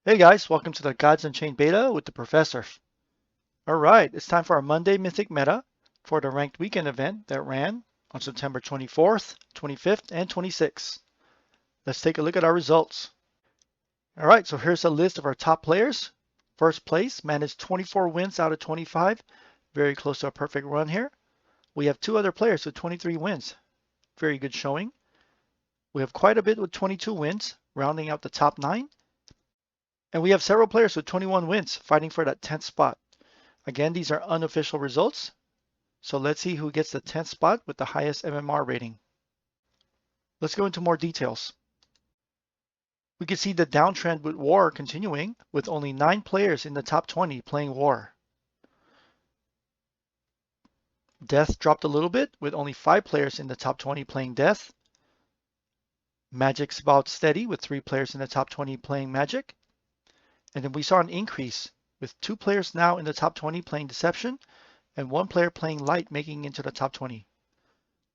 Hey guys, welcome to the Gods Unchained beta with the Professor. Alright, it's time for our Monday Mythic meta for the ranked weekend event that ran on September 24th, 25th, and 26th. Let's take a look at our results. Alright, so here's a list of our top players. First place managed 24 wins out of 25, very close to a perfect run here. We have two other players with 23 wins, very good showing. We have quite a bit with 22 wins, rounding out the top 9. And we have several players with 21 wins, fighting for that 10th spot. Again, these are unofficial results. So let's see who gets the 10th spot with the highest MMR rating. Let's go into more details. We can see the downtrend with War continuing, with only 9 players in the top 20 playing War. Death dropped a little bit, with only 5 players in the top 20 playing Death. Magic's about steady, with 3 players in the top 20 playing Magic. And then we saw an increase, with 2 players now in the top 20 playing Deception, and 1 player playing Light making into the top 20.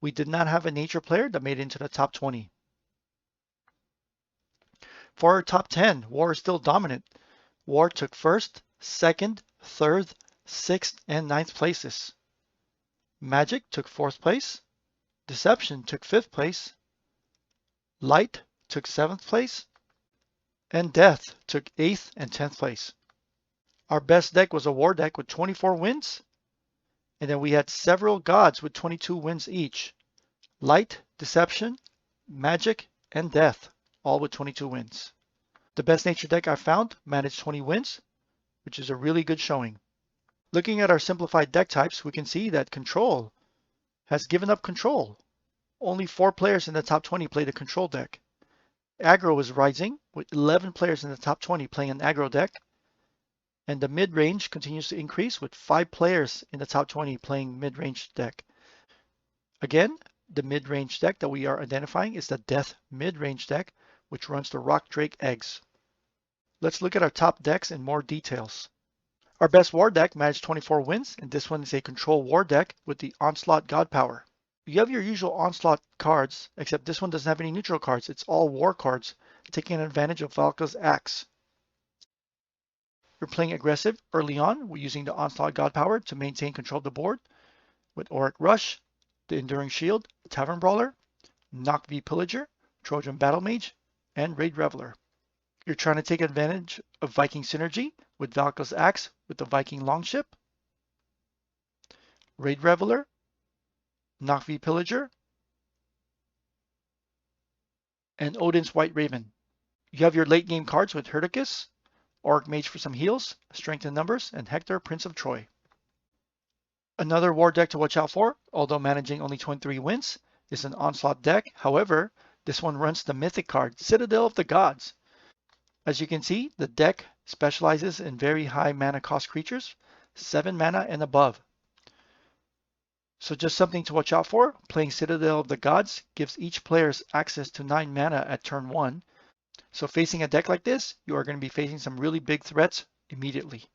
We did not have a Nature player that made it into the top 20. For our top 10, War is still dominant. War took first, second, third, sixth, and ninth places. Magic took fourth place. Deception took fifth place. Light took seventh place. And Death took eighth and 10th place. Our best deck was a War deck with 24 wins. And then we had several gods with 22 wins each. Light, Deception, Magic, and Death, all with 22 wins. The best nature deck I found managed 20 wins, which is a really good showing. Looking at our simplified deck types, we can see that Control has given up Control. Only 4 players in the top 20 play the Control deck. Aggro is rising, with 11 players in the top 20 playing an Aggro deck. And the mid-range continues to increase, with 5 players in the top 20 playing mid-range deck. Again, the mid-range deck that we are identifying is the Death mid-range deck, which runs the Rock Drake eggs. Let's look at our top decks in more details. Our best War deck managed 24 wins, and this one is a Control War deck with the Onslaught God Power. You have your usual Onslaught cards, except this one doesn't have any neutral cards. It's all War cards, taking advantage of Valka's Axe. We're playing aggressive early on. We're using the Onslaught God Power to maintain control of the board with Auric Rush, the Enduring Shield, Tavern Brawler, Nock V Pillager, Trojan Battle Mage, and Raid Reveler. You're trying to take advantage of Viking synergy with Valka's Axe with the Viking Longship, Raid Reveler, Nock V Pillager, and Odin's White Raven. You have your late game cards with Herdicus, Auric Mage for some heals, Strength in Numbers, and Hector, Prince of Troy. Another War deck to watch out for, although managing only 23 wins, is an Onslaught deck. However, this one runs the Mythic card, Citadel of the Gods. As you can see, the deck specializes in very high mana cost creatures, 7 mana and above. So just something to watch out for, playing Citadel of the Gods gives each player access to 9 mana at turn 1. So facing a deck like this, you are going to be facing some really big threats immediately.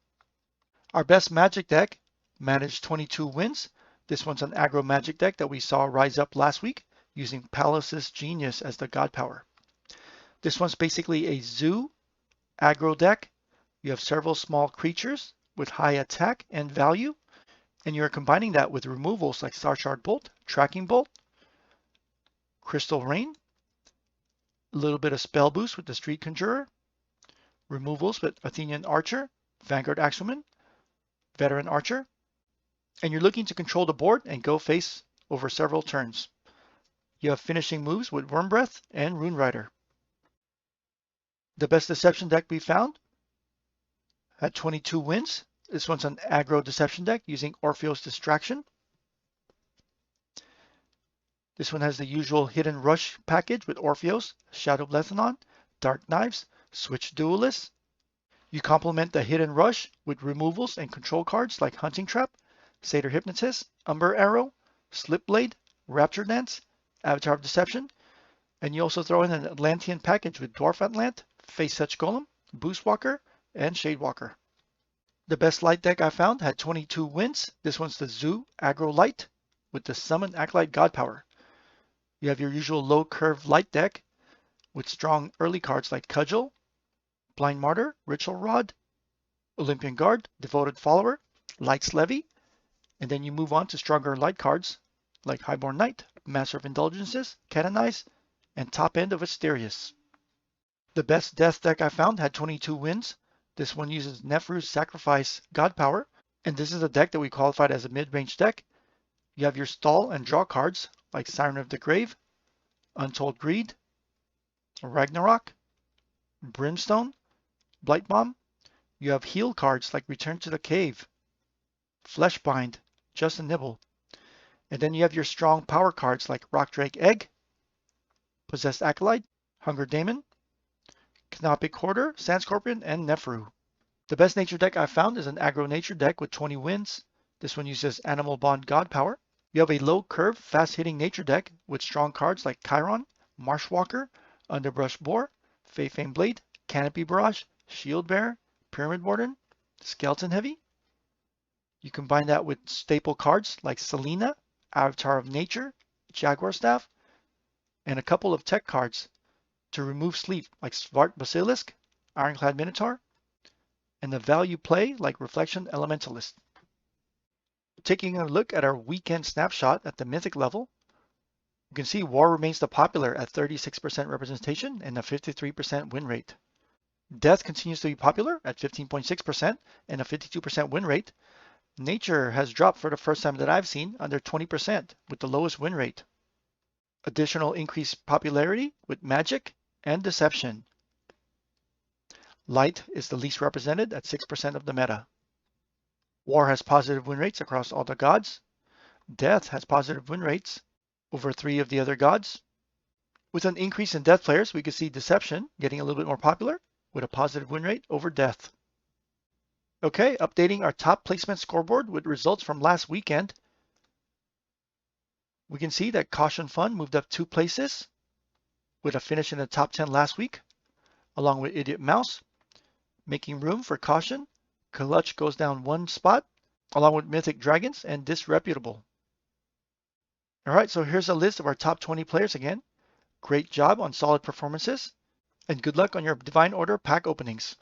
Our best Magic deck managed 22 wins. This one's an aggro Magic deck that we saw rise up last week using Palace's Genius as the God Power. This one's basically a zoo aggro deck. You have several small creatures with high attack and value, and you're combining that with removals like Star Shard Bolt, Tracking Bolt, Crystal Rain, a little bit of spell boost with the Street Conjurer, removals with Athenian Archer, Vanguard Axewoman, Veteran Archer, and you're looking to control the board and go face over several turns. You have finishing moves with Worm Breath and Rune Rider. The best Deception deck we found had 22 wins. This one's an aggro Deception deck using Orpheus Distraction. This one has the usual Hidden Rush package with Orpheus, Shadow Lethenon, Dark Knives, Switch Duelists. You complement the Hidden Rush with removals and control cards like Hunting Trap, Satyr Hypnotist, Umber Arrow, Slip Blade, Rapture Dance, Avatar of Deception, and you also throw in an Atlantean package with Dwarf Atlant, Face Touch Golem, Boost Walker, and Shade Walker. The best Light deck I found had 22 wins. This one's the Zoo Aggro Light with the Summon Acolyte God Power. You have your usual low curve Light deck with strong early cards like Cudgel, Blind Martyr, Ritual Rod, Olympian Guard, Devoted Follower, Light's Levy, and then you move on to stronger light cards like Highborn Knight, Master of Indulgences, Canonize, and top end of Asterius. The best death deck I found had 22 wins. This one uses Nefru's Sacrifice God Power, and this is a deck that we qualified as a mid-range deck. You have your stall and draw cards like Siren of the Grave, Untold Greed, Ragnarok, Brimstone, Blight Bomb. You have heal cards like Return to the Cave, Fleshbind, Just a Nibble. And then you have your strong power cards like Rockdrake Egg, Possessed Acolyte, Hunger Daemon, Canopic Hoarder, Sand Scorpion, and Nefru. The best nature deck I found is an aggro nature deck with 20 wins. This one uses Animal Bond God Power. You have a low curve, fast hitting nature deck with strong cards like Chiron, Marshwalker, Underbrush Boar, Feyfame Blade, Canopy Barrage, Shield Bearer, Pyramid Warden, Skeleton Heavy. You combine that with staple cards like Selena, Avatar of Nature, Jaguar Staff, and a couple of tech cards to remove sleep like Svart Basilisk, Ironclad Minotaur, and the value play like Reflection Elementalist. Taking a look at our weekend snapshot at the Mythic level, you can see War remains the popular at 36% representation and a 53% win rate. Death continues to be popular at 15.6% and a 52% win rate. Nature has dropped for the first time that I've seen under 20% with the lowest win rate. Additional increased popularity with Magic and Deception. Light is the least represented at 6% of the meta. War has positive win rates across all the gods. Death has positive win rates over 3 of the other gods. With an increase in Death players, we can see Deception getting a little bit more popular with a positive win rate over Death. Okay, updating our top placement scoreboard with results from last weekend. We can see that Caution Fun moved up 2 places with a finish in the top 10 last week, along with Idiot Mouse. Making room for Caution, Clutch goes down 1 spot, along with Mythic Dragons and Disreputable. All right, so here's a list of our top 20 players again. Great job on solid performances, and good luck on your Divine Order pack openings.